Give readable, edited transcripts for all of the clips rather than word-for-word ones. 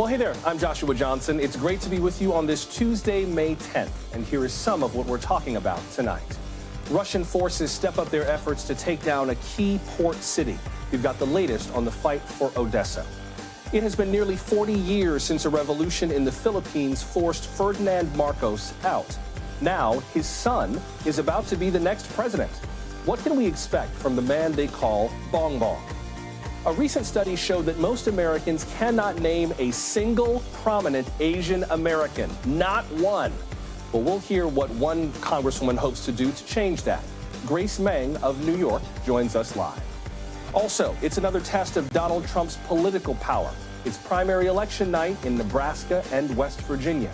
Well, hey there, I'm Joshua Johnson. It's great to be with you on this Tuesday, May 10th. And here is some of what we're talking about tonight. Russian forces step up their efforts to take down a key port city. We've got the latest on the fight for Odessa. It has been nearly 40 years since a revolution in the Philippines forced Ferdinand Marcos out. Now, his son is about to be the next president. What can we expect from the man they call Bongbong? A recent study showed that most Americans cannot name a single prominent Asian American, not one. But we'll hear what one congresswoman hopes to do to change that. Grace Meng of New York joins us live. Also, it's another test of Donald Trump's political power. It's primary election night in Nebraska and West Virginia.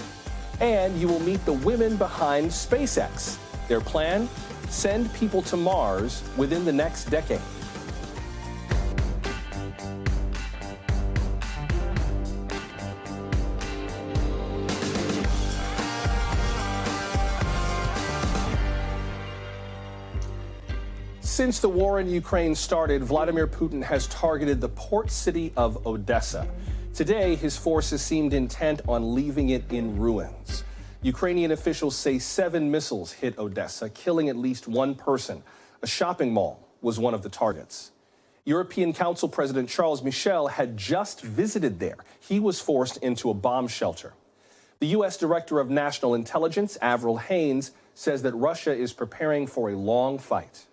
And you will meet the women behind SpaceX. Their plan? Send people to Mars within the next decade. Since the war in Ukraine started, Vladimir Putin has targeted the port city of Odessa. Today, his forces seemed intent on leaving it in ruins. Ukrainian officials say 7 missiles hit Odessa, killing at least 1 person. A shopping mall was one of the targets. European Council President Charles Michel had just visited there. He was forced into a bomb shelter. The U.S. Director of National Intelligence, Avril Haines, says that Russia is preparing for a long fight.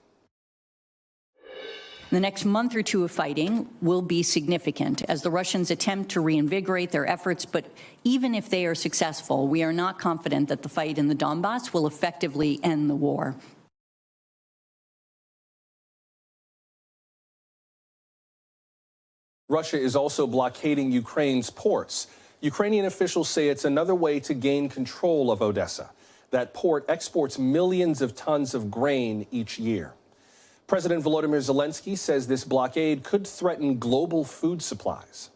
The next month or two of fighting will be significant as the Russians attempt to reinvigorate their efforts. But even if they are successful, we are not confident that the fight in the Donbass will effectively end the war. Russia is also blockading Ukraine's ports. Ukrainian officials say it's another way to gain control of Odessa. That port exports millions of tons of grain each year. President Volodymyr Zelensky says this blockade could threaten global food supplies.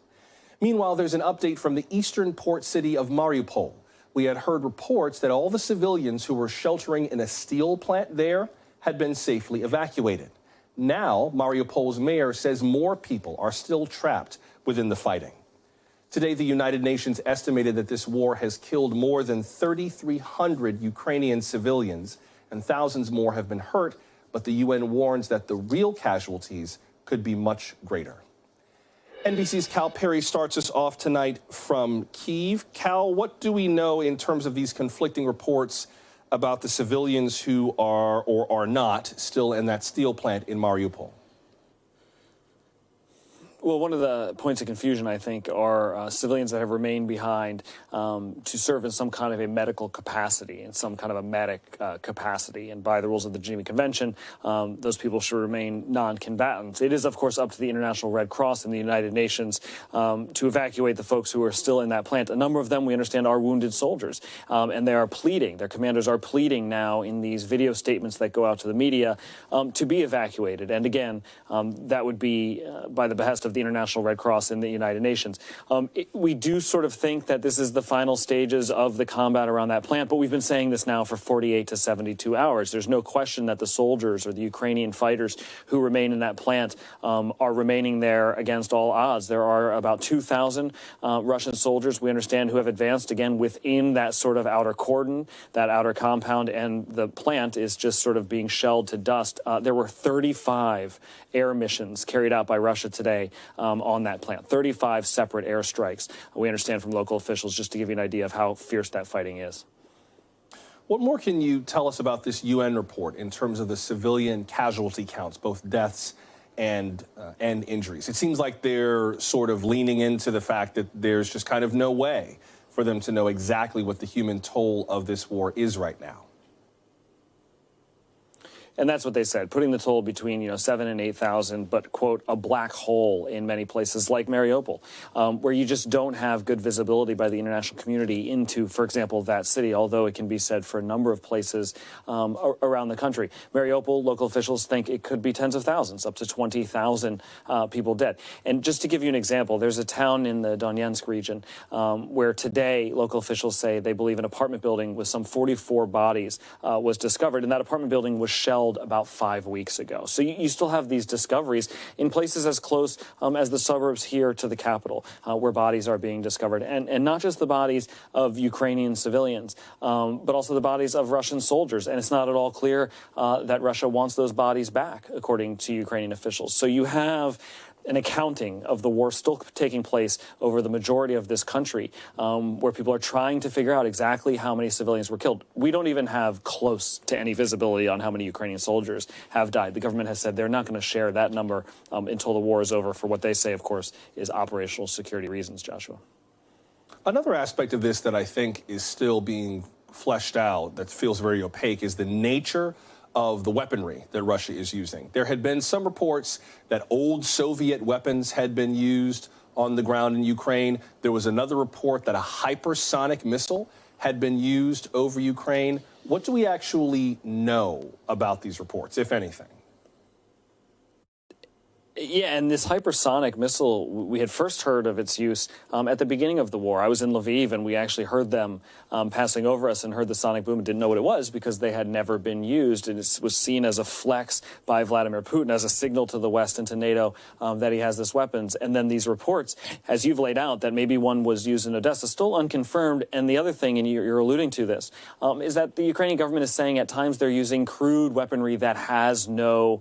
Meanwhile, there's an update from the eastern port city of Mariupol. We had heard reports that all the civilians who were sheltering in a steel plant there had been safely evacuated. Now, Mariupol's mayor says more people are still trapped within the fighting. Today, the United Nations estimated that this war has killed more than 3,300 Ukrainian civilians, and thousands more have been hurt. But the UN warns that the real casualties could be much greater. NBC's Cal Perry starts us off tonight from Kyiv. Cal, what do we know in terms of these conflicting reports about the civilians who are or are not still in that steel plant in Mariupol? Well, one of the points of confusion, I think, are civilians that have remained behind to serve in some kind of a medical capacity, in some kind of a medic capacity. And by the rules of the Geneva Convention, those people should remain non-combatants. It is, of course, up to the International Red Cross and the United Nations to evacuate the folks who are still in that plant. A number of them, we understand, are wounded soldiers. And they are pleading, their commanders are pleading now in these video statements that go out to the media to be evacuated. And again, that would be by the behest of the International Red Cross and the United Nations. We do sort of think that this is the final stages of the combat around that plant, but we've been saying this now for 48 to 72 hours. There's no question that the soldiers or the Ukrainian fighters who remain in that plant are remaining there against all odds. There are about 2,000 Russian soldiers, we understand, who have advanced, again, within that sort of outer cordon, that outer compound, and the plant is just sort of being shelled to dust. There were 35 air missions carried out by Russia today on that plant, 35 separate airstrikes. We understand from local officials, just to give you an idea of how fierce that fighting is. What more can you tell us about this UN report in terms of the civilian casualty counts, both deaths and injuries? It seems like they're sort of leaning into the fact that there's just kind of no way for them to know exactly what the human toll of this war is right now. And that's what they said, putting the toll between, 7 and 8,000, but, quote, a black hole in many places like Mariupol, where you just don't have good visibility by the international community into, for example, that city, although it can be said for a number of places around the country. Mariupol, local officials think it could be tens of thousands, up to 20,000 people dead. And just to give you an example, there's a town in the Donetsk region where today local officials say they believe an apartment building with some 44 bodies was discovered, and that apartment building was shelled killed about 5 weeks ago. So you still have these discoveries in places as close as the suburbs here to the capital, where bodies are being discovered. And not just the bodies of Ukrainian civilians, but also the bodies of Russian soldiers. And it's not at all clear that Russia wants those bodies back, according to Ukrainian officials. So you have an accounting of the war still taking place over the majority of this country, where people are trying to figure out exactly how many civilians were killed. We don't even have close to any visibility on how many Ukrainian soldiers have died. The government has said they're not going to share that number until the war is over, for what they say, of course, is operational security reasons, Joshua. Another aspect of this that I think is still being fleshed out, that feels very opaque, is the nature of the weaponry that Russia is using. There had been some reports that old Soviet weapons had been used on the ground in Ukraine. There was another report that a hypersonic missile had been used over Ukraine. What do we actually know about these reports, if anything? Yeah, and this hypersonic missile, we had first heard of its use at the beginning of the war. I was in Lviv, and we actually heard them passing over us and heard the sonic boom and didn't know what it was because they had never been used. And it was seen as a flex by Vladimir Putin, as a signal to the West and to NATO that he has this weapons. And then these reports, as you've laid out, that maybe one was used in Odessa, still unconfirmed. And the other thing, and you're alluding to this, is that the Ukrainian government is saying at times they're using crude weaponry that has no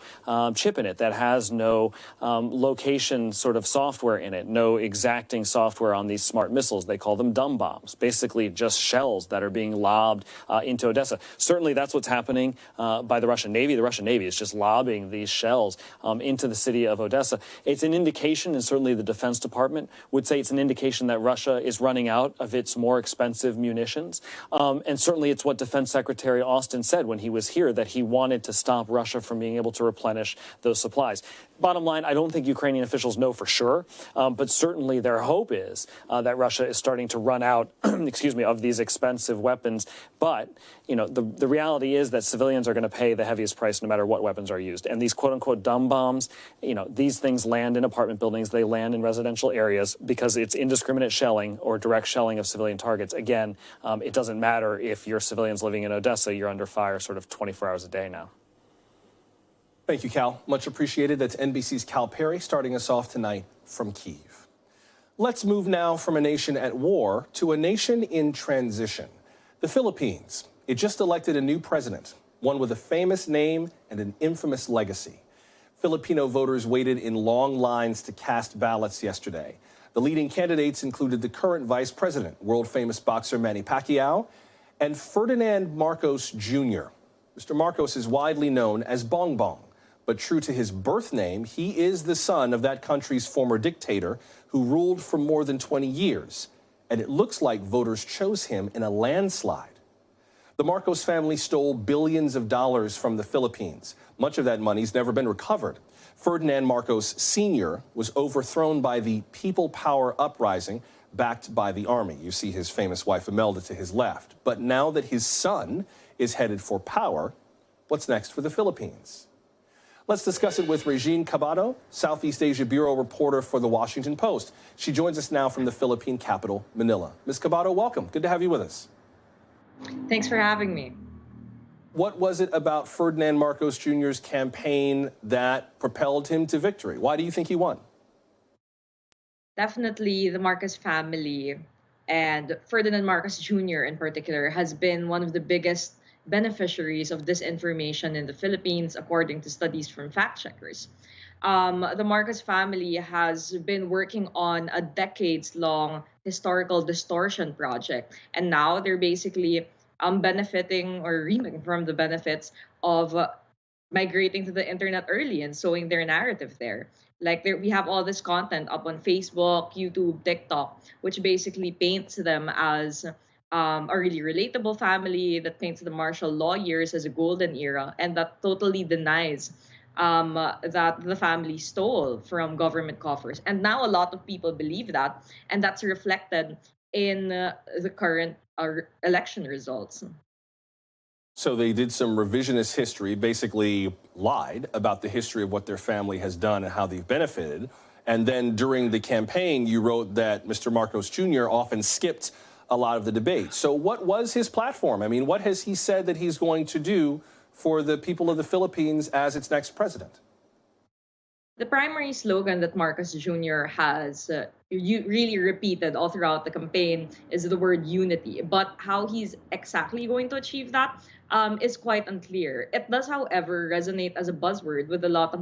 chip in it, that has no location sort of software in it, no exacting software on these smart missiles. They call them dumb bombs, basically just shells that are being lobbed into Odessa. Certainly that's what's happening by the Russian Navy. The Russian Navy is just lobbing these shells into the city of Odessa. It's an indication, and certainly the Defense Department would say it's an indication that Russia is running out of its more expensive munitions. And certainly it's what Defense Secretary Austin said when he was here, that he wanted to stop Russia from being able to replenish those supplies. Bottom line, I don't think Ukrainian officials know for sure, but certainly their hope is that Russia is starting to run out, excuse me, of these expensive weapons. But, you know, the reality is that civilians are going to pay the heaviest price no matter what weapons are used. And these quote-unquote dumb bombs, you know, these things land in apartment buildings. They land in residential areas because it's indiscriminate shelling or direct shelling of civilian targets. Again, it doesn't matter if you're civilians living in Odessa, you're under fire sort of 24 hours a day now. Thank you, Cal. Much appreciated. That's NBC's Cal Perry starting us off tonight from Kyiv. Let's move now from a nation at war to a nation in transition. The Philippines. It just elected a new president, one with a famous name and an infamous legacy. Filipino voters waited in long lines to cast ballots yesterday. The leading candidates included the current vice president, world-famous boxer Manny Pacquiao, and Ferdinand Marcos Jr. Mr. Marcos is widely known as Bong Bong. But true to his birth name, he is the son of that country's former dictator who ruled for more than 20 years. And it looks like voters chose him in a landslide. The Marcos family stole billions of dollars from the Philippines. Much of that money's never been recovered. Ferdinand Marcos Sr. was overthrown by the People Power Uprising, backed by the army. You see his famous wife Imelda to his left. But now that his son is headed for power, what's next for the Philippines? Let's discuss it with Regine Cabado, Southeast Asia Bureau reporter for The Washington Post. She joins us now from the Philippine capital, Manila. Ms. Cabado, welcome. Good to have you with us. Thanks for having me. What was it about Ferdinand Marcos Jr.'s campaign that propelled him to victory? Why do you think he won? Definitely the Marcos family, and Ferdinand Marcos Jr. in particular has been one of the biggest beneficiaries of disinformation in the Philippines, according to studies from fact checkers. The Marcos family has been working on a decades-long historical distortion project, and now they're basically benefiting or reaping from the benefits of migrating to the internet early and sowing their narrative there. Like we have all this content up on Facebook, YouTube, TikTok, which basically paints them as a really relatable family, that paints the martial law years as a golden era, and that totally denies that the family stole from government coffers. And now a lot of people believe that, and that's reflected in the current election results. So they did some revisionist history, basically lied about the history of what their family has done and how they've benefited. And then during the campaign, you wrote that Mr. Marcos Jr. often skipped a lot of the debate. So what was his platform? I mean, what has he said that he's going to do for the people of the Philippines as its next president? The primary slogan that Marcos Jr. has really repeated all throughout the campaign is the word unity. But how he's exactly going to achieve that is quite unclear. It does, however, resonate as a buzzword with a lot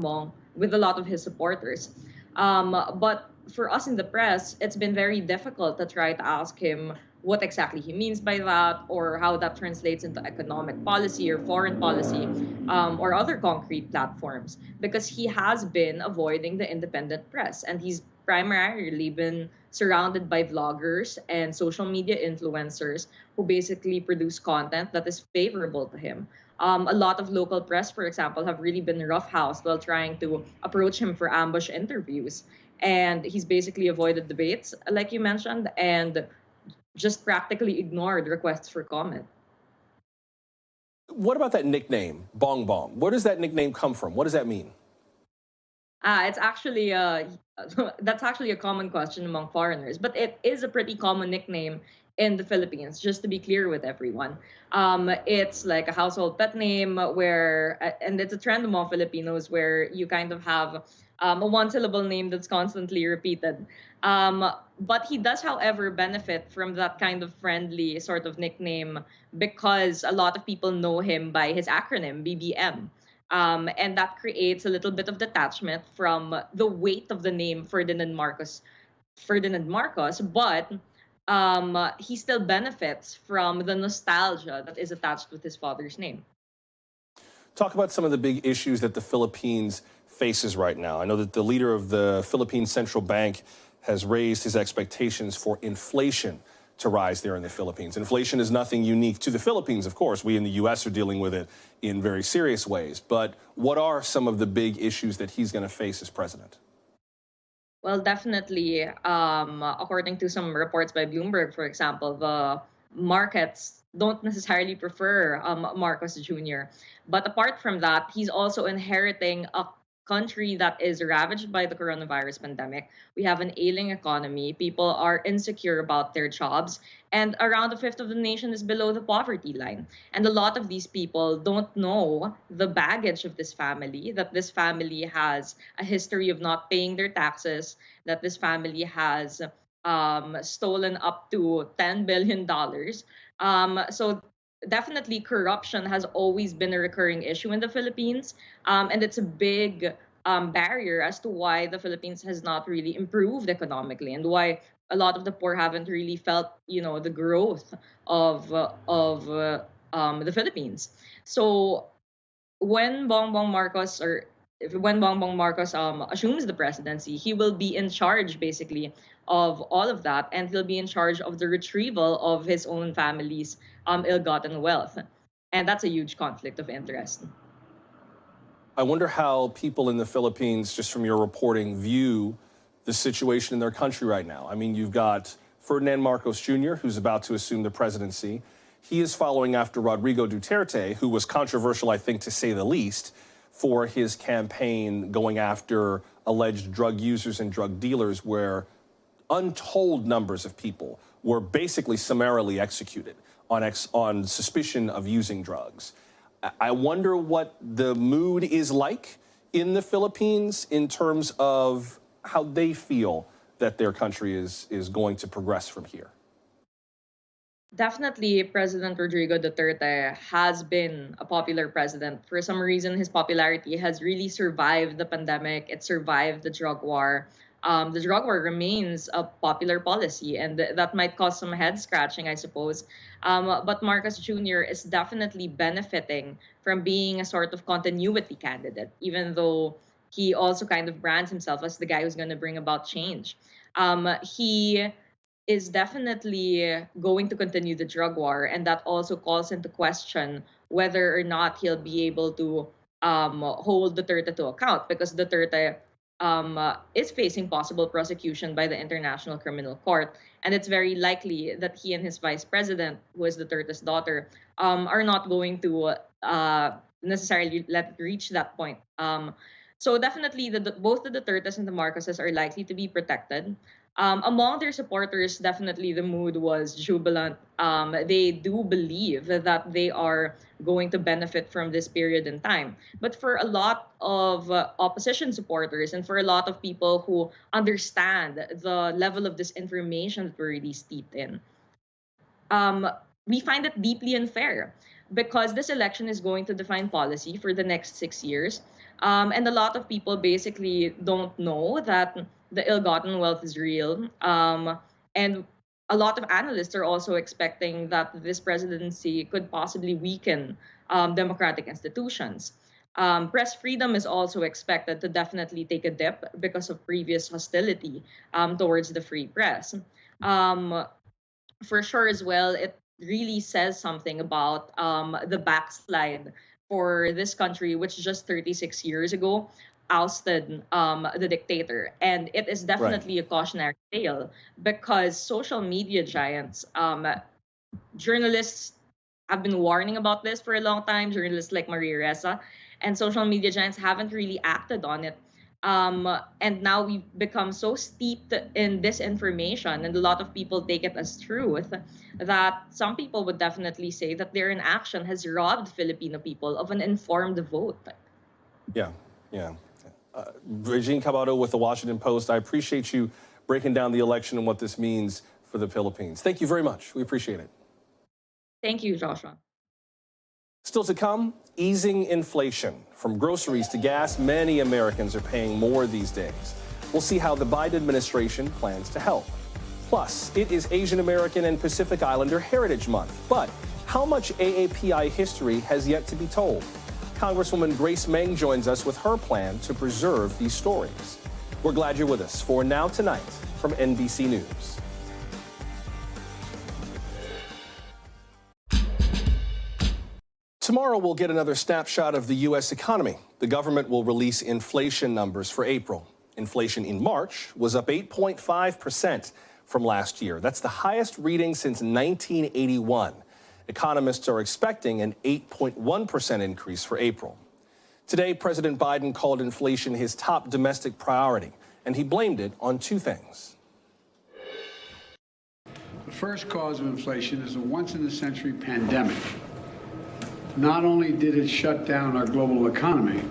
of his supporters. But for us in the press, it's been very difficult to try to ask him what exactly he means by that, or how that translates into economic policy or foreign policy, or other concrete platforms, because he has been avoiding the independent press, and he's primarily been surrounded by vloggers and social media influencers who basically produce content that is favorable to him. A lot of local press, for example, have really been roughhoused while trying to approach him for ambush interviews. And he's basically avoided debates, like you mentioned, and just practically ignored requests for comment. What about that nickname, Bong Bong? Where does that nickname come from? What does that mean? It's actually that's actually a common question among foreigners, but it is a pretty common nickname in the Philippines. Just to be clear with everyone, it's like a household pet name and it's a trend among Filipinos where you kind of have a one-syllable name that's constantly repeated. But he does, however, benefit from that kind of friendly sort of nickname because a lot of people know him by his acronym, BBM. And that creates a little bit of detachment from the weight of the name Ferdinand Marcos, but he still benefits from the nostalgia that is attached with his father's name. Talk about some of the big issues that the Philippines faces right now. I know that the leader of the Philippine Central Bank has raised his expectations for inflation to rise there in the Philippines. Inflation is nothing unique to the Philippines, of course. We in the U.S. are dealing with it in very serious ways. But what are some of the big issues that he's going to face as president? Well, definitely, according to some reports by Bloomberg, for example, the markets don't necessarily prefer Marcos Jr. But apart from that, he's also inheriting a country that is ravaged by the coronavirus pandemic. We have an ailing economy. People are insecure about their jobs. And around a fifth of the nation is below the poverty line. And a lot of these people don't know the baggage of this family, that this family has a history of not paying their taxes, that this family has stolen up to $10 billion. So definitely corruption has always been a recurring issue in the Philippines. And it's a big barrier as to why the Philippines has not really improved economically and why a lot of the poor haven't really felt, the growth of the Philippines. So when Bongbong Marcos or if when Bongbong Marcos assumes the presidency, he will be in charge basically of all of that, and he'll be in charge of the retrieval of his own family's ill-gotten wealth, and that's a huge conflict of interest. I wonder how people in the Philippines, just from your reporting, view the situation in their country right now. I mean, you've got Ferdinand Marcos Jr., who's about to assume the presidency. He is following after Rodrigo Duterte, who was controversial, I think, to say the least, for his campaign going after alleged drug users and drug dealers, where untold numbers of people were basically summarily executed on suspicion of using drugs. I wonder what the mood is like in the Philippines in terms of how they feel that their country is going to progress from here. Definitely, President Rodrigo Duterte has been a popular president. For some reason, his popularity has really survived the pandemic. It survived the drug war. The drug war remains a popular policy, and that might cause some head scratching, I suppose. But Marcos Jr. is definitely benefiting from being a sort of continuity candidate, even though he also kind of brands himself as the guy who's going to bring about change. He is definitely going to continue the drug war, and that also calls into question whether or not he'll be able to hold Duterte to account, because Duterte is facing possible prosecution by the International Criminal Court, and it's very likely that he and his vice president, who is Duterte's daughter, are not going to necessarily let it reach that point. So definitely, both the Dutertes and the Marcoses are likely to be protected. Among their supporters, definitely the mood was jubilant. They do believe that they are going to benefit from this period in time. But for a lot of opposition supporters and for a lot of people who understand the level of disinformation that we're really steeped in, um, we find it deeply unfair because this election is going to define policy for the next 6 years. And a lot of people basically don't know that the ill-gotten wealth is real. And a lot of analysts are also expecting that this presidency could possibly weaken democratic institutions. Press freedom is also expected to definitely take a dip because of previous hostility towards the free press. Um, for sure as well, it really says something about the backslide for this country, which just 36 years ago ousted the dictator. And it is Right. definitely a cautionary tale because social media giants, journalists have been warning about this for a long time, journalists like Maria Ressa, and social media giants haven't really acted on it. And now we've become so steeped in disinformation, and a lot of people take it as truth, that some people would definitely say that their inaction has robbed Filipino people of an informed vote. Yeah, yeah. Regine Cabado with the Washington Post. I appreciate you breaking down the election and what this means for the Philippines. Thank you very much. We appreciate it. Thank you, Joshua. Still to come, easing inflation. From groceries to gas, many Americans are paying more these days. We'll see how the Biden administration plans to help. Plus, it is Asian American and Pacific Islander Heritage Month. But how much AAPI history has yet to be told? Congresswoman Grace Meng joins us with her plan to preserve these stories. We're glad you're with us for Now Tonight from NBC News. Tomorrow, we'll get another snapshot of the U.S. economy. The government will release inflation numbers for April. Inflation in March was up 8.5% from last year. That's the highest reading since 1981. Economists are expecting an 8.1% increase for April. Today, President Biden called inflation his top domestic priority, and he blamed it on two things. The first cause of inflation is a once-in-a-century pandemic. Not only did it shut down our global economy,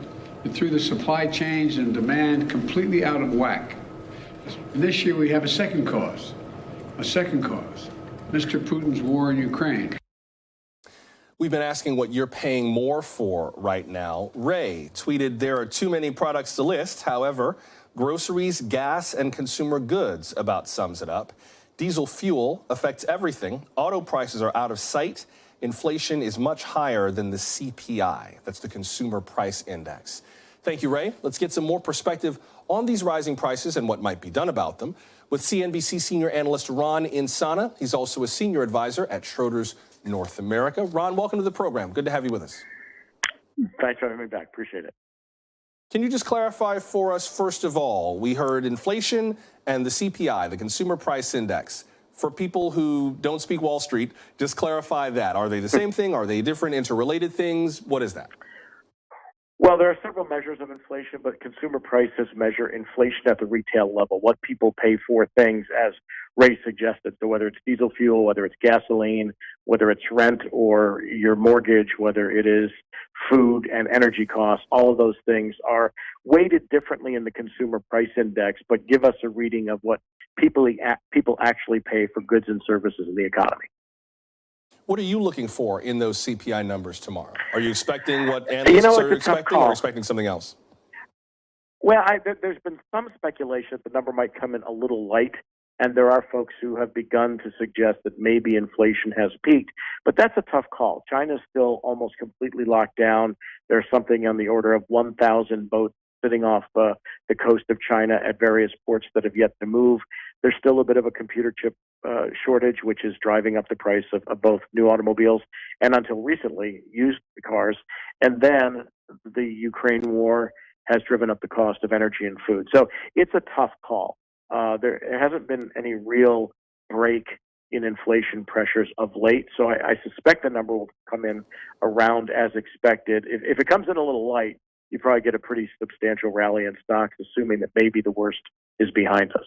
it threw the supply chains and demand completely out of whack. And this year we have a second cause, Mr. Putin's war in Ukraine. We've been asking what you're paying more for right now. Ray tweeted, "There are too many products to list. However, groceries, gas, and consumer goods about sums it up. Diesel fuel affects everything. Auto prices are out of sight. Inflation is much higher than the CPI. That's the Consumer Price Index." Thank you, Ray. Let's get some more perspective on these rising prices and what might be done about them with CNBC senior analyst Ron Insana. He's also a senior advisor at Schroders North America. Ron, welcome to the program. Good to have you with us. Thanks for having me back. Appreciate it. Can you just clarify for us, first of all, we heard inflation and the CPI, the Consumer Price Index. For people who don't speak Wall Street, just clarify that. Are they the same thing? Are they different, interrelated things? What is that? Well, there are several measures of inflation, but consumer prices measure inflation at the retail level, what people pay for things, as Ray suggested. So whether it's diesel fuel, whether it's gasoline, whether it's rent or your mortgage, whether it is food and energy costs, all of those things are weighted differently in the Consumer Price Index, but give us a reading of what people actually pay for goods and services in the economy. What are you looking for in those CPI numbers tomorrow? Are you expecting what analysts are expecting or expecting something else? Well, there's been some speculation that the number might come in a little light, and there are folks who have begun to suggest that maybe inflation has peaked, but that's a tough call. China's still almost completely locked down. There's something on the order of 1,000 boats sitting off the coast of China at various ports that have yet to move. There's still a bit of a computer chip shortage, which is driving up the price of both new automobiles and, until recently, used cars. And then the Ukraine war has driven up the cost of energy and food. So it's a tough call. There hasn't been any real break in inflation pressures of late, so I suspect the number will come in around as expected. If it comes in a little light, you probably get a pretty substantial rally in stocks, assuming that maybe the worst is behind us.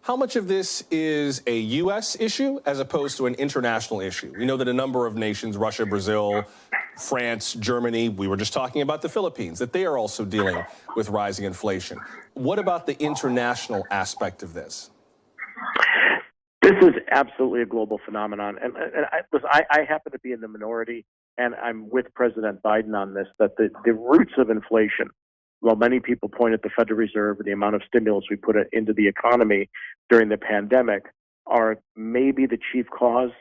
How much of this is a U.S. issue as opposed to an international issue? We know that a number of nations, Russia, Brazil, France, Germany, we were just talking about the Philippines, that they are also dealing with rising inflation. What about the international aspect of this? This is absolutely a global phenomenon. And I happen to be in the minority, and I'm with President Biden on this, that the roots of inflation, while many people point at the Federal Reserve and the amount of stimulus we put into the economy during the pandemic, are maybe the chief cause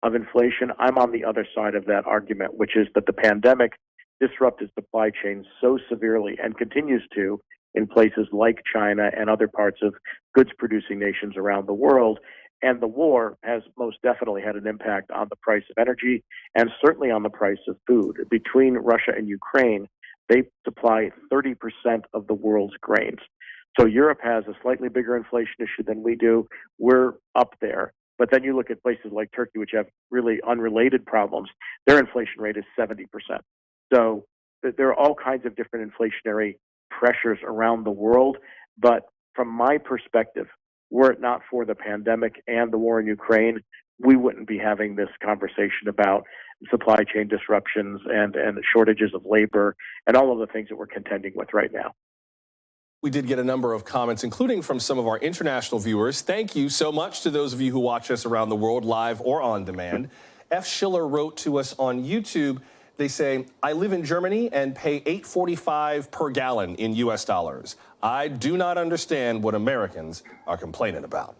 of inflation. I'm on the other side of that argument, which is that the pandemic disrupted supply chains so severely and continues to in places like China and other parts of goods-producing nations around the world. And the war has most definitely had an impact on the price of energy and certainly on the price of food. Between Russia and Ukraine, they supply 30% of the world's grains. So Europe has a slightly bigger inflation issue than we do. We're up there. But then you look at places like Turkey, which have really unrelated problems. Their inflation rate is 70%. So there are all kinds of different inflationary pressures around the world. But from my perspective, were it not for the pandemic and the war in Ukraine, we wouldn't be having this conversation about supply chain disruptions and shortages of labor and all of the things that we're contending with right now. We did get a number of comments, including from some of our international viewers. Thank you so much to those of you who watch us around the world, live or on demand. F. Schiller wrote to us on YouTube. They say, I live in Germany and pay $8.45 per gallon in U.S. dollars. I do not understand what Americans are complaining about.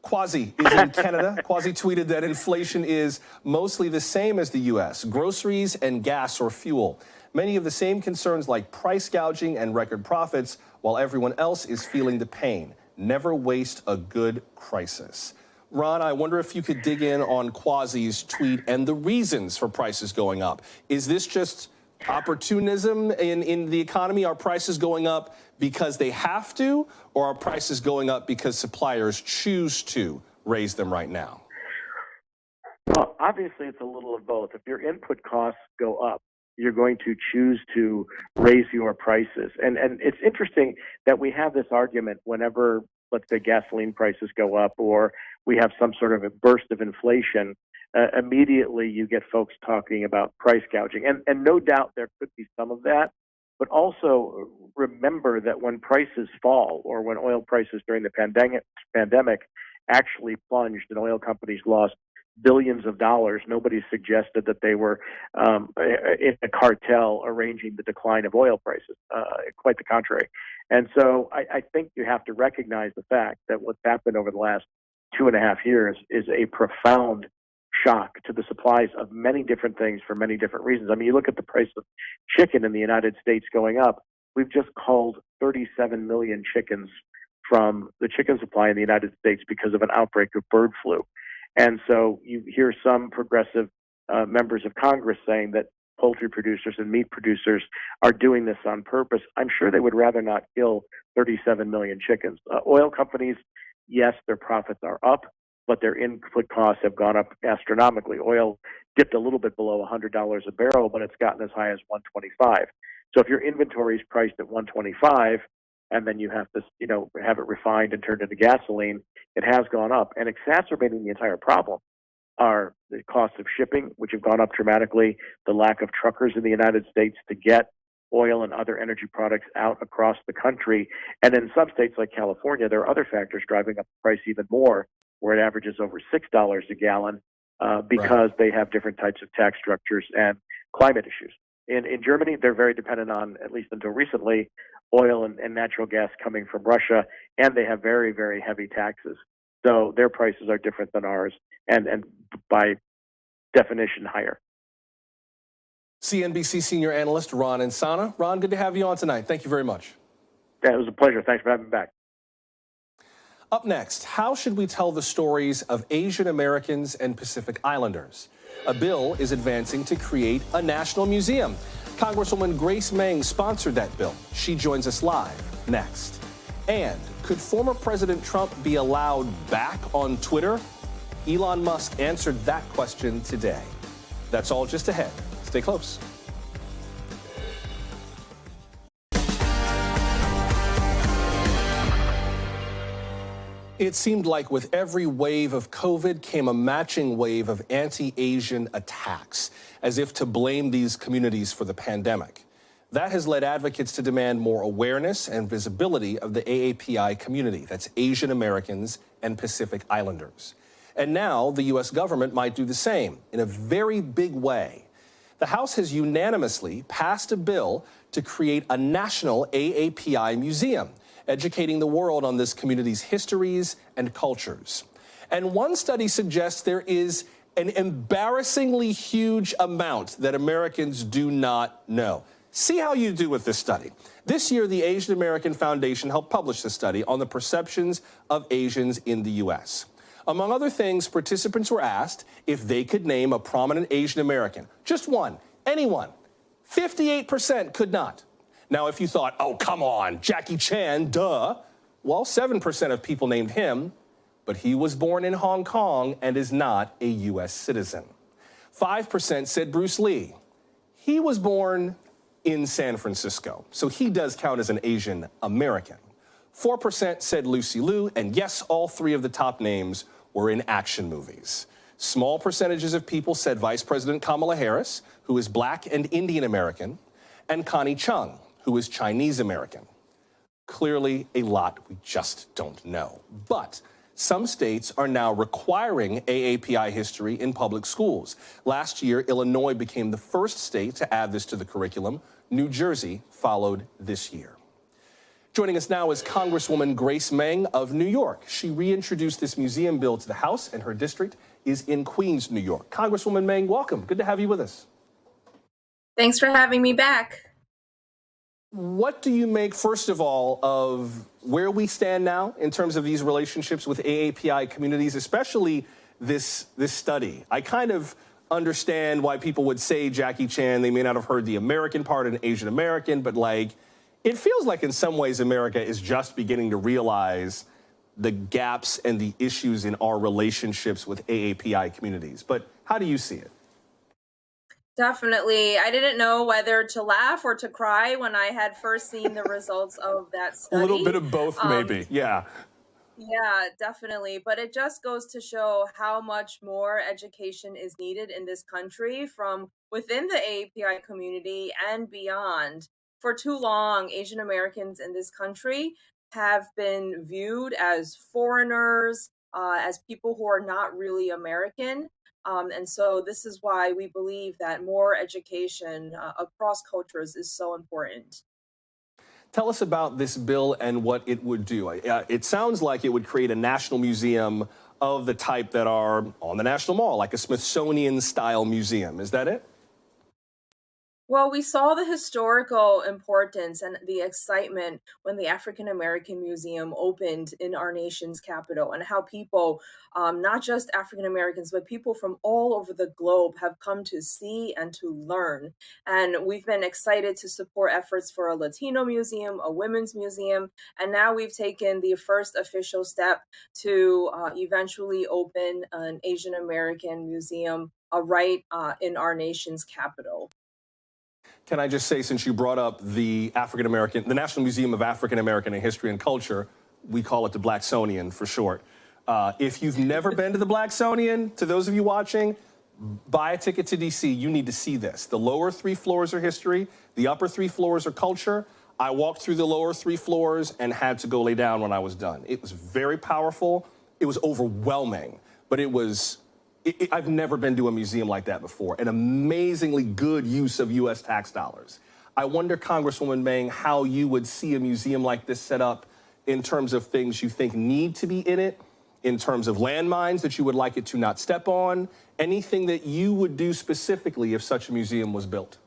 Quasi is in Canada. Quasi tweeted that inflation is mostly the same as the U.S. Groceries and gas or fuel. Many of the same concerns like price gouging and record profits, while everyone else is feeling the pain. Never waste a good crisis. Ron, I wonder if you could dig in on Quasi's tweet and the reasons for prices going up. Is this just opportunism in the economy? Are prices going up because they have to, or are prices going up because suppliers choose to raise them right now? Well, obviously it's a little of both. If your input costs go up, you're going to choose to raise your prices. And it's interesting that we have this argument whenever, let's say, gasoline prices go up or we have some sort of a burst of inflation. Immediately you get folks talking about price gouging. And no doubt there could be some of that. But also remember that when prices fall, or when oil prices during the pandemic actually plunged and oil companies lost billions of dollars, nobody suggested that they were in a cartel arranging the decline of oil prices. Quite the contrary. And so I think you have to recognize the fact that what's happened over the last 2.5 years is a profound shock to the supplies of many different things for many different reasons. I mean, you look at the price of chicken in the United States going up. We've just culled 37 million chickens from the chicken supply in the United States because of an outbreak of bird flu. And so you hear some progressive members of Congress saying that poultry producers and meat producers are doing this on purpose. I'm sure they would rather not kill 37 million chickens. Oil companies, yes, their profits are up, but their input costs have gone up astronomically. Oil dipped a little bit below $100 a barrel, but it's gotten as high as $125. So if your inventory is priced at $125, and then you have to, have it refined and turned into gasoline, it has gone up. And exacerbating the entire problem are the costs of shipping, which have gone up dramatically, the lack of truckers in the United States to get oil and other energy products out across the country. And in some states like California, there are other factors driving up the price even more, where it averages over $6 a gallon because they have different types of tax structures and climate issues. In Germany, they're very dependent on, at least until recently, oil and natural gas coming from Russia, and they have very, very heavy taxes. So their prices are different than ours, and by definition, higher. CNBC senior analyst Ron Insana. Ron, good to have you on tonight. Thank you very much. Yeah, it was a pleasure. Thanks for having me back. Up next, how should we tell the stories of Asian Americans and Pacific Islanders? A bill is advancing to create a national museum. Congresswoman Grace Meng sponsored that bill. She joins us live next. And could former President Trump be allowed back on Twitter? Elon Musk answered that question today. That's all just ahead. Stay close. It seemed like with every wave of COVID came a matching wave of anti-Asian attacks, as if to blame these communities for the pandemic. That has led advocates to demand more awareness and visibility of the AAPI community. That's Asian Americans and Pacific Islanders. And now the U.S. government might do the same in a very big way. The House has unanimously passed a bill to create a national AAPI museum, educating the world on this community's histories and cultures. And one study suggests there is an embarrassingly huge amount that Americans do not know. See how you do with this study. This year, the Asian American Foundation helped publish the study on the perceptions of Asians in the U.S. Among other things, participants were asked if they could name a prominent Asian American. Just one, anyone. 58% could not. Now, if you thought, oh, come on, Jackie Chan, duh. Well, 7% of people named him, but he was born in Hong Kong and is not a U.S. citizen. 5% said Bruce Lee. He was born in San Francisco, so he does count as an Asian American. 4% said Lucy Liu, and yes, all three of the top names were in action movies. Small percentages of people said Vice President Kamala Harris, who is Black and Indian American, and Connie Chung, who is Chinese American. Clearly, a lot we just don't know. But some states are now requiring AAPI history in public schools. Last year, Illinois became the first state to add this to the curriculum. New Jersey followed this year. Joining us now is Congresswoman Grace Meng of New York. She reintroduced this museum bill to the House, and her district is in Queens, New York. Congresswoman Meng, welcome. Good to have you with us. Thanks for having me back. What do you make, first of all, of where we stand now in terms of these relationships with AAPI communities, especially this study? I kind of understand why people would say Jackie Chan. They may not have heard the American part and Asian American, but it feels like in some ways America is just beginning to realize the gaps and the issues in our relationships with AAPI communities. But how do you see it? Definitely. I didn't know whether to laugh or to cry when I had first seen the results of that study. A little bit of both, maybe. Yeah. Yeah, definitely. But it just goes to show how much more education is needed in this country from within the AAPI community and beyond. For too long, Asian Americans in this country have been viewed as foreigners, as people who are not really American. And so this is why we believe that more education across cultures is so important. Tell us about this bill and what it would do. It sounds like it would create a national museum of the type that are on the National Mall, like a Smithsonian-style museum. Is that it? Well, we saw the historical importance and the excitement when the African American Museum opened in our nation's capital, and how people, not just African Americans, but people from all over the globe have come to see and to learn. And we've been excited to support efforts for a Latino museum, a women's museum, and now we've taken the first official step to eventually open an Asian American museum right in our nation's capital. Can I just say, since you brought up the National Museum of African American History and Culture, we call it the Blacksonian for short. If you've never been to the Blacksonian, to those of you watching, buy a ticket to DC. You need to see this. The lower 3 floors are history. The upper 3 floors are culture. I walked through the lower 3 floors and had to go lay down when I was done. It was very powerful. It was overwhelming, but I've never been to a museum like that before. An amazingly good use of U.S. tax dollars. I wonder, Congresswoman Meng, how you would see a museum like this set up in terms of things you think need to be in it, in terms of landmines that you would like it to not step on, anything that you would do specifically if such a museum was built.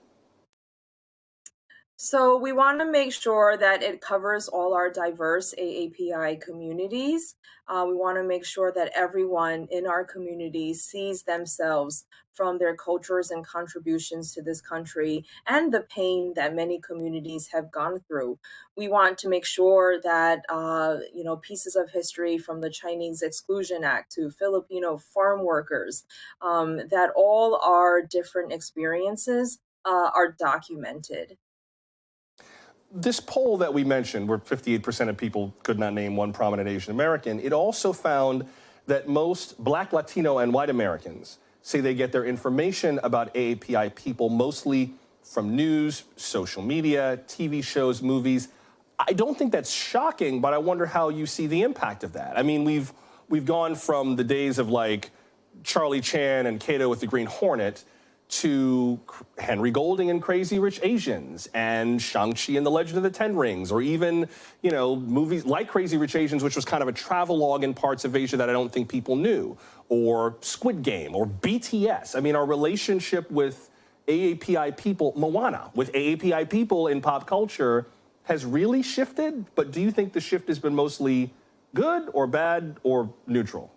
So we want to make sure that it covers all our diverse AAPI communities. We want to make sure that everyone in our community sees themselves from their cultures and contributions to this country and the pain that many communities have gone through. We want to make sure that, pieces of history from the Chinese Exclusion Act to Filipino farm workers, that all our different experiences are documented. This poll that we mentioned, where 58% of people could not name one prominent Asian American, it also found that most Black, Latino, and white Americans say they get their information about AAPI people mostly from news, social media, TV shows, movies. I don't think that's shocking, but I wonder how you see the impact of that. I mean, we've gone from the days of like Charlie Chan and Kato with the Green Hornet to Henry Golding and Crazy Rich Asians and Shang-Chi and the Legend of the Ten Rings, or even, you know, movies like Crazy Rich Asians, which was kind of a travelogue in parts of Asia that I don't think people knew, or Squid Game, or BTS. I mean, our relationship with AAPI people, Moana, with AAPI people in pop culture has really shifted, but do you think the shift has been mostly good or bad or neutral?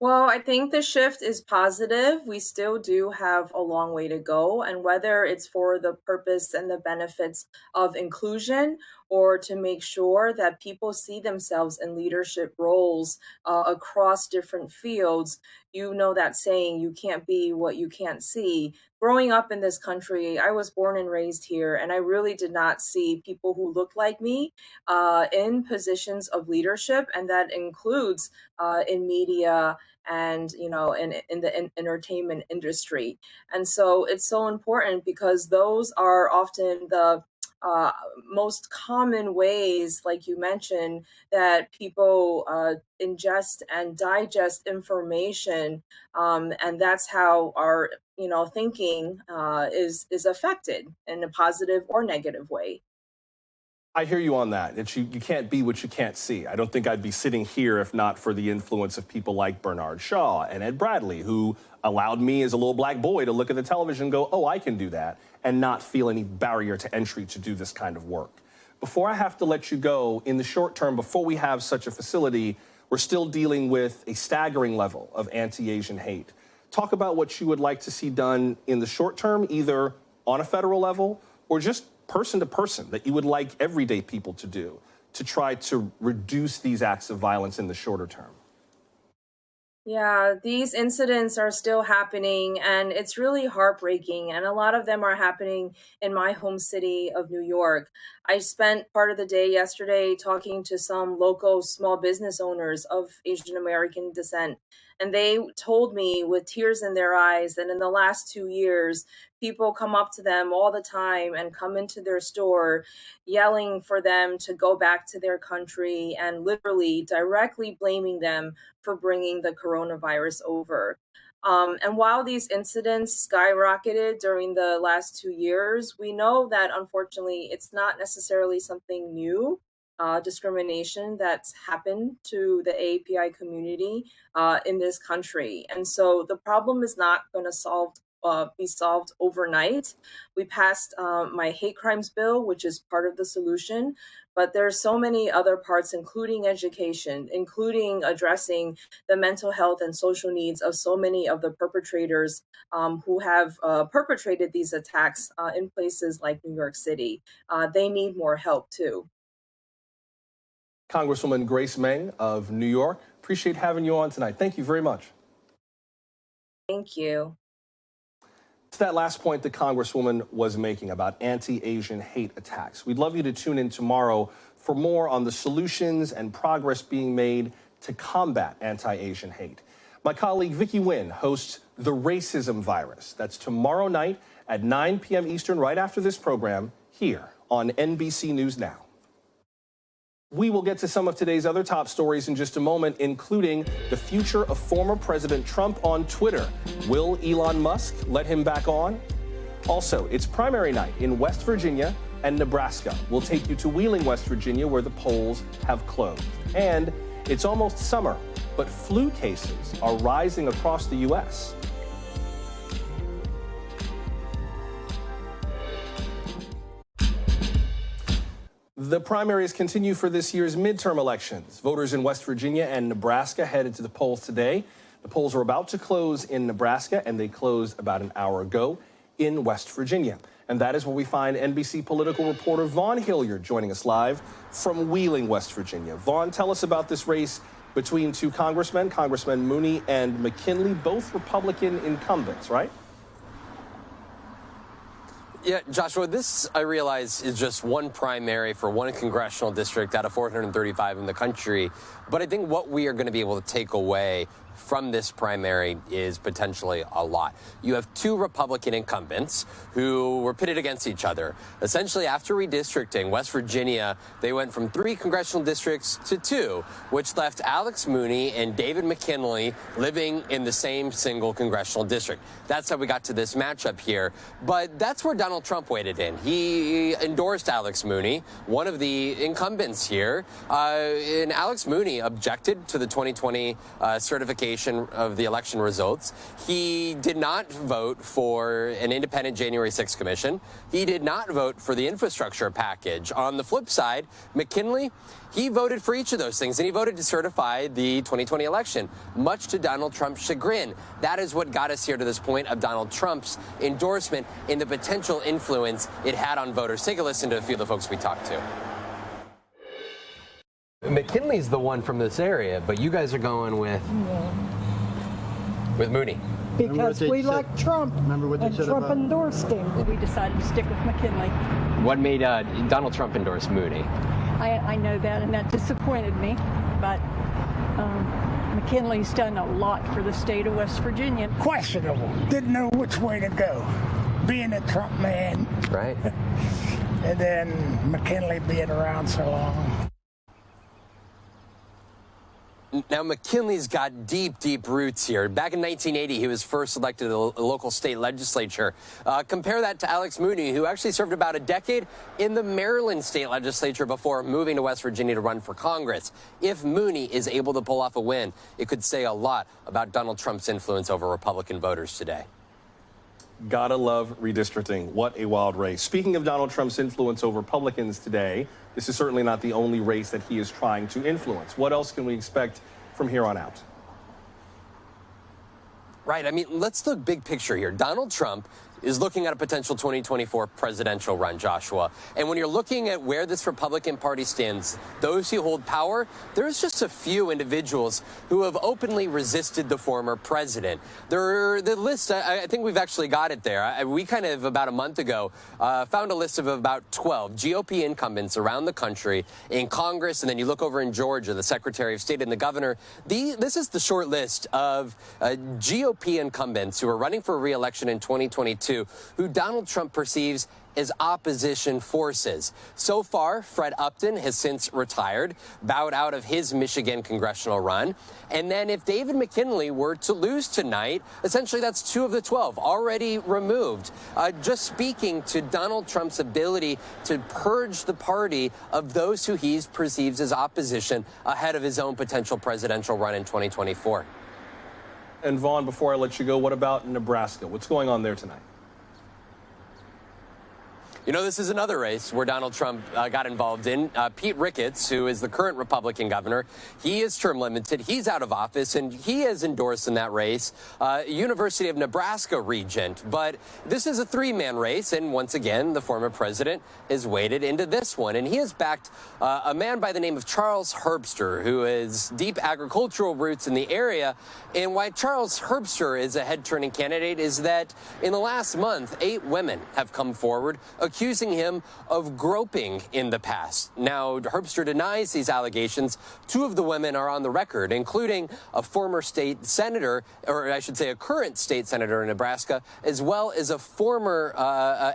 Well, I think the shift is positive. We still do have a long way to go. And whether it's for the purpose and the benefits of inclusion or to make sure that people see themselves in leadership roles across different fields, you know that saying, you can't be what you can't see. Growing up in this country, I was born and raised here, and I really did not see people who looked like me in positions of leadership, and that includes in media and in the entertainment industry. And so it's so important because those are often the most common ways, like you mentioned, that people ingest and digest information, and that's how our thinking is affected in a positive or negative way. I hear you on that. You can't be what you can't see. I don't think I'd be sitting here if not for the influence of people like Bernard Shaw and Ed Bradley, who allowed me as a little black boy to look at the television and go, oh, I can do that, and not feel any barrier to entry to do this kind of work. Before I have to let you go, in the short term, before we have such a facility, we're still dealing with a staggering level of anti-Asian hate. Talk about what you would like to see done in the short term, either on a federal level or just person to person, that you would like everyday people to do to try to reduce these acts of violence in the shorter term. Yeah, these incidents are still happening, and it's really heartbreaking. And a lot of them are happening in my home city of New York. I spent part of the day yesterday talking to some local small business owners of Asian American descent, and they told me with tears in their eyes that in the last 2 years, people come up to them all the time and come into their store yelling for them to go back to their country and literally directly blaming them for bringing the coronavirus over. And while these incidents skyrocketed during the last 2 years, we know that unfortunately it's not necessarily something new. Discrimination that's happened to the AAPI community in this country. And so the problem is not going to be solved overnight. We passed my hate crimes bill, which is part of the solution, but there's so many other parts, including education, including addressing the mental health and social needs of so many of the perpetrators who have perpetrated these attacks in places like New York City. They need more help too. Congresswoman Grace Meng of New York, appreciate having you on tonight. Thank you very much. Thank you. To that last point the Congresswoman was making about anti-Asian hate attacks. We'd love you to tune in tomorrow for more on the solutions and progress being made to combat anti-Asian hate. My colleague Vicky Nguyen hosts The Racism Virus. That's tomorrow night at 9 p.m. Eastern, right after this program, here on NBC News Now. We will get to some of today's other top stories in just a moment, including the future of former President Trump on Twitter. Will Elon Musk let him back on? Also, it's primary night in West Virginia and Nebraska. We'll take you to Wheeling, West Virginia, where the polls have closed. And it's almost summer, but flu cases are rising across the U.S. The primaries continue for this year's midterm elections. Voters in West Virginia and Nebraska headed to the polls today. The polls are about to close in Nebraska, and they closed about an hour ago in West Virginia. And that is where we find NBC political reporter Vaughn Hilliard joining us live from Wheeling, West Virginia. Vaughn, tell us about this race between two congressmen, Congressman Mooney and McKinley, both Republican incumbents, right? Yeah, Joshua, this, I realize, is just one primary for one congressional district out of 435 in the country. But I think what we are going to be able to take away from this primary is potentially a lot. You have two Republican incumbents who were pitted against each other. Essentially, after redistricting, West Virginia, they went from 3 congressional districts to 2, which left Alex Mooney and David McKinley living in the same single congressional district. That's how we got to this matchup here. But that's where Donald Trump waded in. He endorsed Alex Mooney, one of the incumbents here. And Alex Mooney objected to the 2020 certification of the election results. He did not vote for an independent January 6th commission. He did not vote for the infrastructure package. On the flip side, McKinley, he voted for each of those things, and he voted to certify the 2020 election, much to Donald Trump's chagrin. That is what got us here to this point of Donald Trump's endorsement and the potential influence it had on voters. Take a listen to a few of the folks we talked to. McKinley's the one from this area, but you guys are going with Mooney. Because we like Trump, and Trump endorsed him. We decided to stick with McKinley. What made Donald Trump endorse Mooney? I know that, and that disappointed me, but McKinley's done a lot for the state of West Virginia. Questionable. Didn't know which way to go. Being a Trump man. Right. And then McKinley being around so long. Now, McKinley's got deep, deep roots here. Back in 1980, he was first elected to the local state legislature. Compare that to Alex Mooney, who actually served about a decade in the Maryland state legislature before moving to West Virginia to run for Congress. If Mooney is able to pull off a win, it could say a lot about Donald Trump's influence over Republican voters today. Gotta love redistricting. What a wild race. Speaking of Donald Trump's influence over Republicans today, this is certainly not the only race that he is trying to influence. What else can we expect from here on out? Right. I mean, let's look big picture here. Donald Trump is looking at a potential 2024 presidential run, Joshua. And when you're looking at where this Republican Party stands, those who hold power, there's just a few individuals who have openly resisted the former president. The list, I think we've actually got it there. We kind of, about a month ago, found a list of about 12 GOP incumbents around the country in Congress. And then you look over in Georgia, the Secretary of State and the governor. This is the short list of GOP incumbents who are running for re-election in 2022. Who Donald Trump perceives as opposition forces. So far, Fred Upton has since retired, bowed out of his Michigan congressional run. And then if David McKinley were to lose tonight, essentially that's 2 of the 12 already removed. Just speaking to Donald Trump's ability to purge the party of those who he perceives as opposition ahead of his own potential presidential run in 2024. And Vaughn, before I let you go, what about Nebraska? What's going on there tonight? You know, this is another race where Donald Trump got involved in. Pete Ricketts, who is the current Republican governor, he is term limited. He's out of office, and he has endorsed in that race University of Nebraska regent. But this is a 3-man race, and once again, the former president has waded into this one. And he has backed a man by the name of Charles Herbster, who has deep agricultural roots in the area. And why Charles Herbster is a head-turning candidate is that in the last month, 8 women have come forward accusing him of groping in the past. Now, Herbster denies these allegations. 2 of the women are on the record, including a former state senator, or I should say a current state senator in Nebraska, as well as a former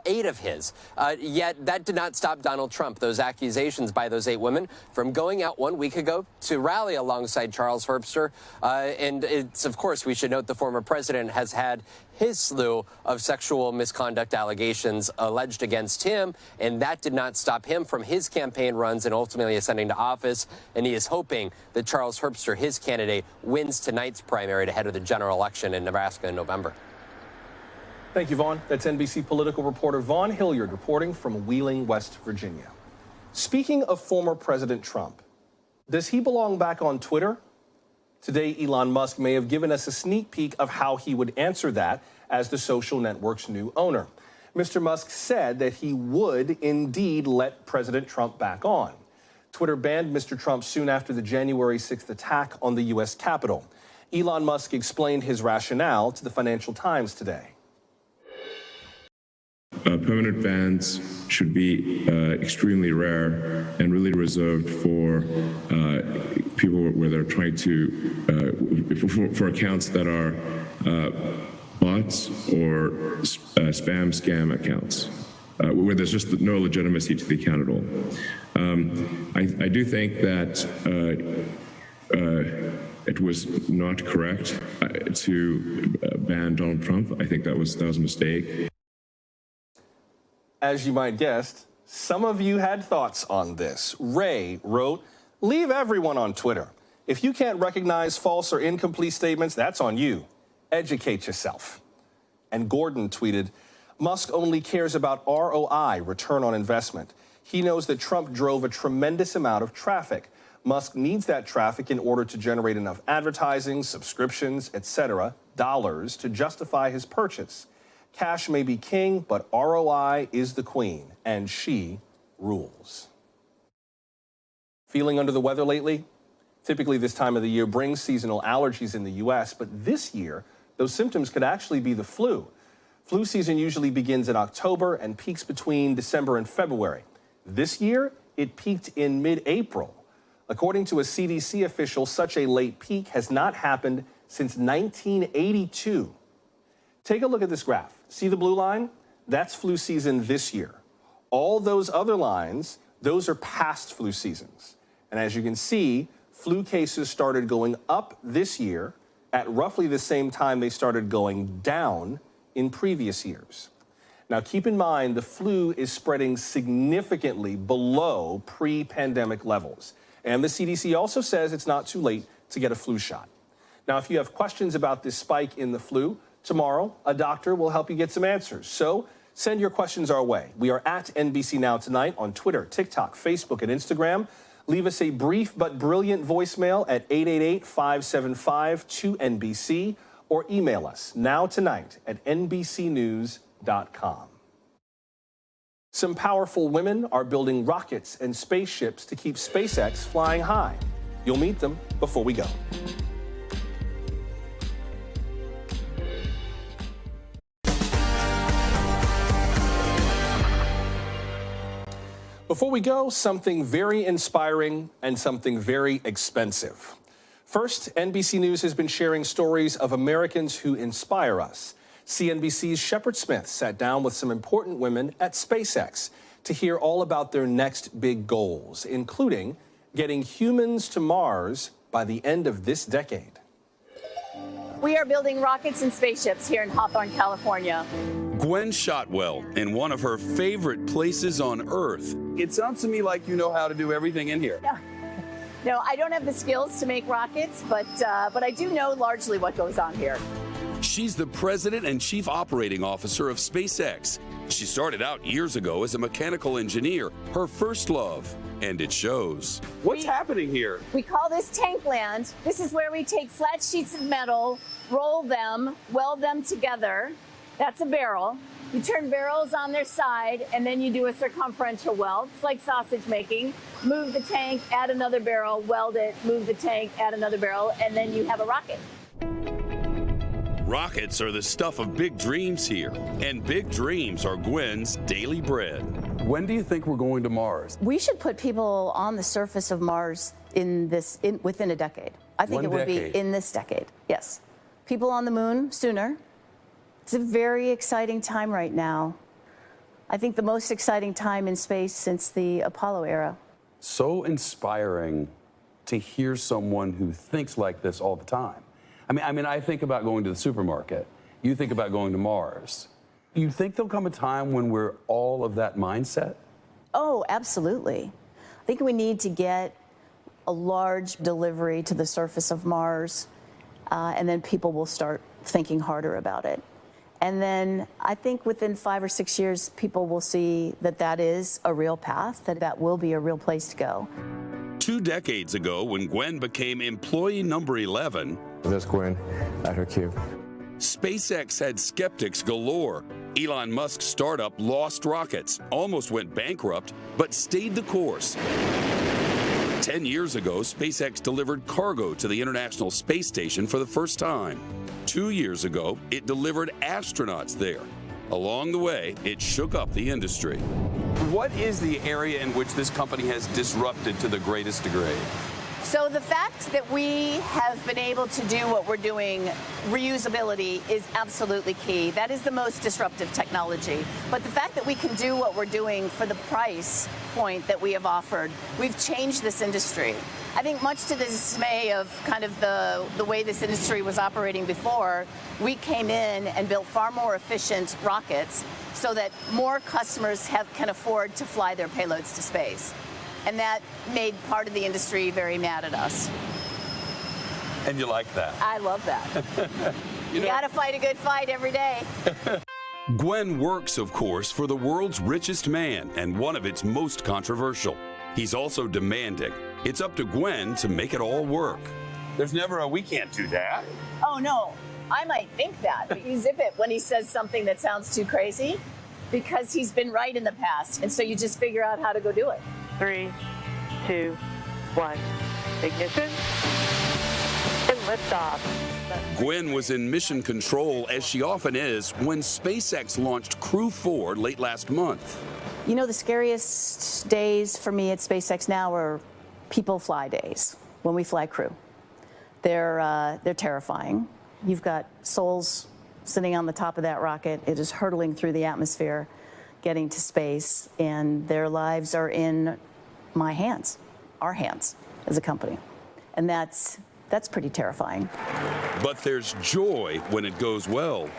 aide of his. Yet that did not stop Donald Trump, those accusations by those 8 women, from going out 1 week ago to rally alongside Charles Herbster. And it's, of course, we should note the former president has had his slew of sexual misconduct allegations alleged against him, and that did not stop him from his campaign runs and ultimately ascending to office. And he is hoping that Charles Herbster, his candidate, wins tonight's primary to head of the general election in Nebraska in November. Thank you, Vaughn. That's NBC political reporter Vaughn Hilliard reporting from Wheeling, West Virginia. Speaking of former President Trump, does he belong back on Twitter? Today, Elon Musk may have given us a sneak peek of how he would answer that as the social network's new owner. Mr. Musk said that he would indeed let President Trump back on. Twitter banned Mr. Trump soon after the January 6th attack on the U.S. Capitol. Elon Musk explained his rationale to the Financial Times today. Permanent bans should be extremely rare and really reserved for people where they're trying to, for accounts that are bots or spam scam accounts, where there's just no legitimacy to the account at all. I do think that it was not correct to ban Donald Trump. I think that was a mistake. As you might guess, some of you had thoughts on this. Ray wrote, "Leave everyone on Twitter. If you can't recognize false or incomplete statements, that's on you. Educate yourself." And Gordon tweeted, "Musk only cares about ROI, return on investment. He knows that Trump drove a tremendous amount of traffic. Musk needs that traffic in order to generate enough advertising, subscriptions, etc., dollars to justify his purchase. Cash may be king, but ROI is the queen, and she rules." Feeling under the weather lately? Typically this time of the year brings seasonal allergies in the U.S., but this year, those symptoms could actually be the flu. Flu season usually begins in October and peaks between December and February. This year, it peaked in mid-April. According to a CDC official, such a late peak has not happened since 1982. Take a look at this graph. See the blue line? That's flu season this year. All those other lines, those are past flu seasons. And as you can see, flu cases started going up this year at roughly the same time they started going down in previous years. Now, keep in mind, the flu is spreading significantly below pre-pandemic levels. And the CDC also says it's not too late to get a flu shot. Now, if you have questions about this spike in the flu, tomorrow, a doctor will help you get some answers. So send your questions our way. We are at NBC Now Tonight on Twitter, TikTok, Facebook, and Instagram. Leave us a brief but brilliant voicemail at 888-575-2NBC or email us nowtonight@nbcnews.com. Some powerful women are building rockets and spaceships to keep SpaceX flying high. You'll meet them before we go. Before we go, something very inspiring and something very expensive. First, NBC News has been sharing stories of Americans who inspire us. CNBC's Shepard Smith sat down with some important women at SpaceX to hear all about their next big goals, including getting humans to Mars by the end of this decade. We are building rockets and spaceships here in Hawthorne, California. Gwen Shotwell in one of her favorite places on Earth. It sounds to me like you know how to do everything in here. No, I don't have the skills to make rockets, but I do know largely what goes on here. She's the president and chief operating officer of SpaceX. She started out years ago as a mechanical engineer, her first love, and it shows. What's happening here? We call this tank land. This is where we take flat sheets of metal, roll them, weld them together. That's a barrel. You turn barrels on their side, and then you do a circumferential weld. It's like sausage making. Move the tank, add another barrel, weld it, move the tank, add another barrel, and then you have a rocket. Rockets are the stuff of big dreams here, and big dreams are Gwen's daily bread. When do you think we're going to Mars? We should put people on the surface of Mars within a decade. I think it would be in this decade, yes. People on the moon sooner. It's a very exciting time right now. I think the most exciting time in space since the Apollo era. So inspiring to hear someone who thinks like this all the time. I mean, I think about going to the supermarket. You think about going to Mars. You think there'll come a time when we're all of that mindset? Oh, absolutely. I think we need to get a large delivery to the surface of Mars, and then people will start thinking harder about it. And then I think within 5 or 6 years, people will see that that is a real path, that will be a real place to go. 2 decades ago, when Gwen became employee number 11, there's Gwen at her cube. SpaceX had skeptics galore. Elon Musk's startup lost rockets, almost went bankrupt, but stayed the course. 10 years ago, SpaceX delivered cargo to the International Space Station for the first time. 2 years ago, it delivered astronauts there. Along the way, it shook up the industry. What is the area in which this company has disrupted to the greatest degree? So the fact that we have been able to do what we're doing, reusability, is absolutely key. That is the most disruptive technology. But the fact that we can do what we're doing for the price point that we have offered, we've changed this industry. I think much to the dismay of kind of the way this industry was operating before, we came in and built far more efficient rockets so that more customers can afford to fly their payloads to space. And that made part of the industry very mad at us. And you like that? I love that. You gotta fight a good fight every day. Gwen works, of course, for the world's richest man and one of its most controversial. He's also demanding. It's up to Gwen to make it all work. There's never a we can't do that. Oh, no. I might think that, but you zip it when he says something that sounds too crazy because he's been right in the past. And so you just figure out how to go do it. 3, 2, 1. Ignition and liftoff. Gwen was in mission control, as she often is, when SpaceX launched Crew 4 late last month. You know, the scariest days for me at SpaceX now are people fly days, when we fly crew. They're terrifying. You've got souls sitting on the top of that rocket. It is hurtling through the atmosphere, getting to space, and their lives are in my hands, our hands as a company. And that's pretty terrifying. But there's joy when it goes well.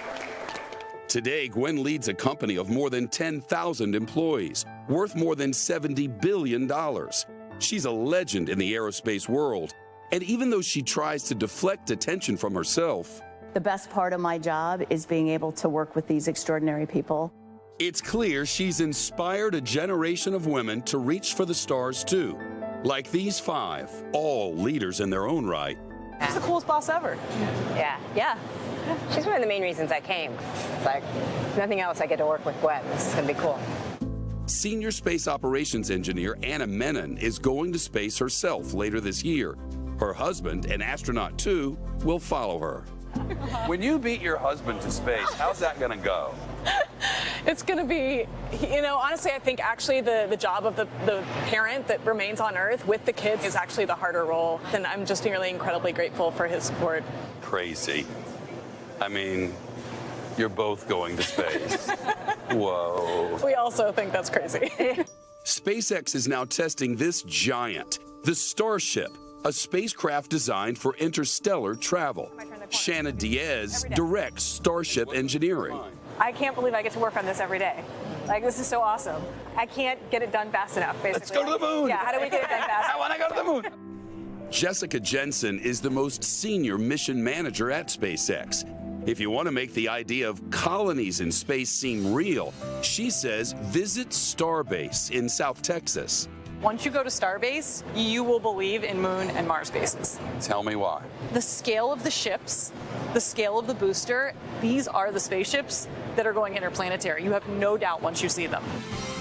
Today, Gwen leads a company of more than 10,000 employees, worth more than $70 billion. She's a legend in the aerospace world. And even though she tries to deflect attention from herself, the best part of my job is being able to work with these extraordinary people. It's clear she's inspired a generation of women to reach for the stars too. Like these 5, all leaders in their own right. She's the coolest boss ever. Yeah. She's one of the main reasons I came. It's like, nothing else, I get to work with Gwen. This is going to be cool. Senior space operations engineer Anna Menon is going to space herself later this year. Her husband, an astronaut too, will follow her. When you beat your husband to space, how's that going to go? It's going to be, honestly, I think actually the job of the parent that remains on Earth with the kids is actually the harder role. And I'm just really incredibly grateful for his support. Crazy. I mean, you're both going to space. Whoa. We also think that's crazy. SpaceX is now testing this giant, the Starship, a spacecraft designed for interstellar travel. Shanna Diaz directs Starship engineering. I can't believe I get to work on this every day. Like, this is so awesome. I can't get it done fast enough, basically. Let's go to the moon. Yeah, how do we get it done fast? I want to go to the moon. Jessica Jensen is the most senior mission manager at SpaceX. If you want to make the idea of colonies in space seem real, she says visit Starbase in South Texas. Once you go to Starbase, you will believe in Moon and Mars bases. Tell me why. The scale of the ships, the scale of the booster, these are the spaceships that are going interplanetary. You have no doubt once you see them.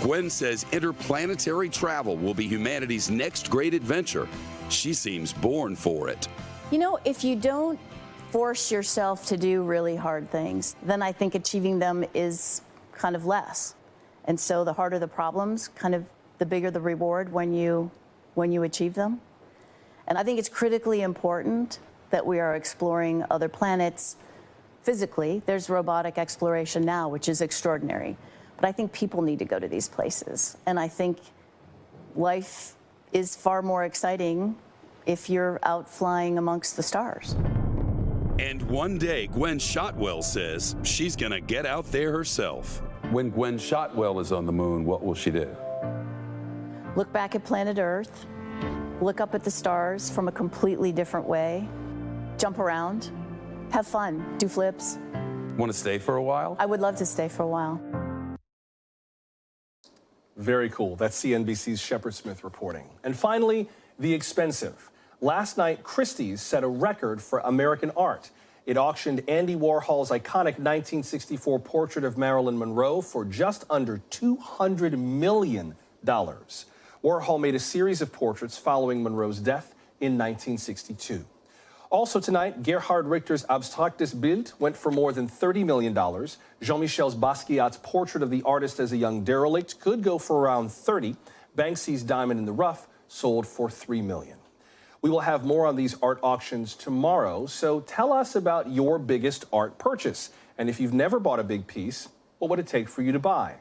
Gwen says interplanetary travel will be humanity's next great adventure. She seems born for it. You know, if you don't force yourself to do really hard things, then I think achieving them is kind of less. And so the harder the problems, kind of the bigger the reward when you achieve them. And I think it's critically important that we are exploring other planets physically. There's robotic exploration now, which is extraordinary. But I think people need to go to these places. And I think life is far more exciting if you're out flying amongst the stars. And one day, Gwen Shotwell says she's going to get out there herself. When Gwen Shotwell is on the moon, what will she do? Look back at planet Earth, look up at the stars from a completely different way, jump around, have fun, do flips. Want to stay for a while? I would love to stay for a while. Very cool. That's CNBC's Shepard Smith reporting. And finally, the expensive. Last night, Christie's set a record for American art. It auctioned Andy Warhol's iconic 1964 portrait of Marilyn Monroe for just under $200 million. Warhol made a series of portraits following Monroe's death in 1962. Also tonight, Gerhard Richter's Abstraktes Bild went for more than $30 million. Jean-Michel Basquiat's portrait of the artist as a young derelict could go for around $30. Banksy's Diamond in the Rough sold for $3 million. We will have more on these art auctions tomorrow, so tell us about your biggest art purchase. And if you've never bought a big piece, what would it take for you to buy?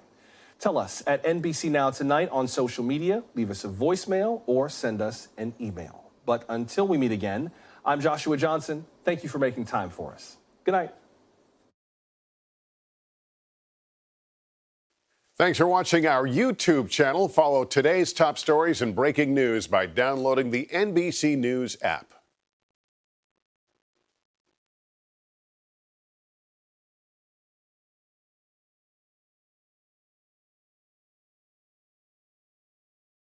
Tell us at NBC Now Tonight on social media, leave us a voicemail, or send us an email. But until we meet again, I'm Joshua Johnson. Thank you for making time for us. Good night. Thanks for watching our YouTube channel. Follow today's top stories and breaking news by downloading the NBC News app.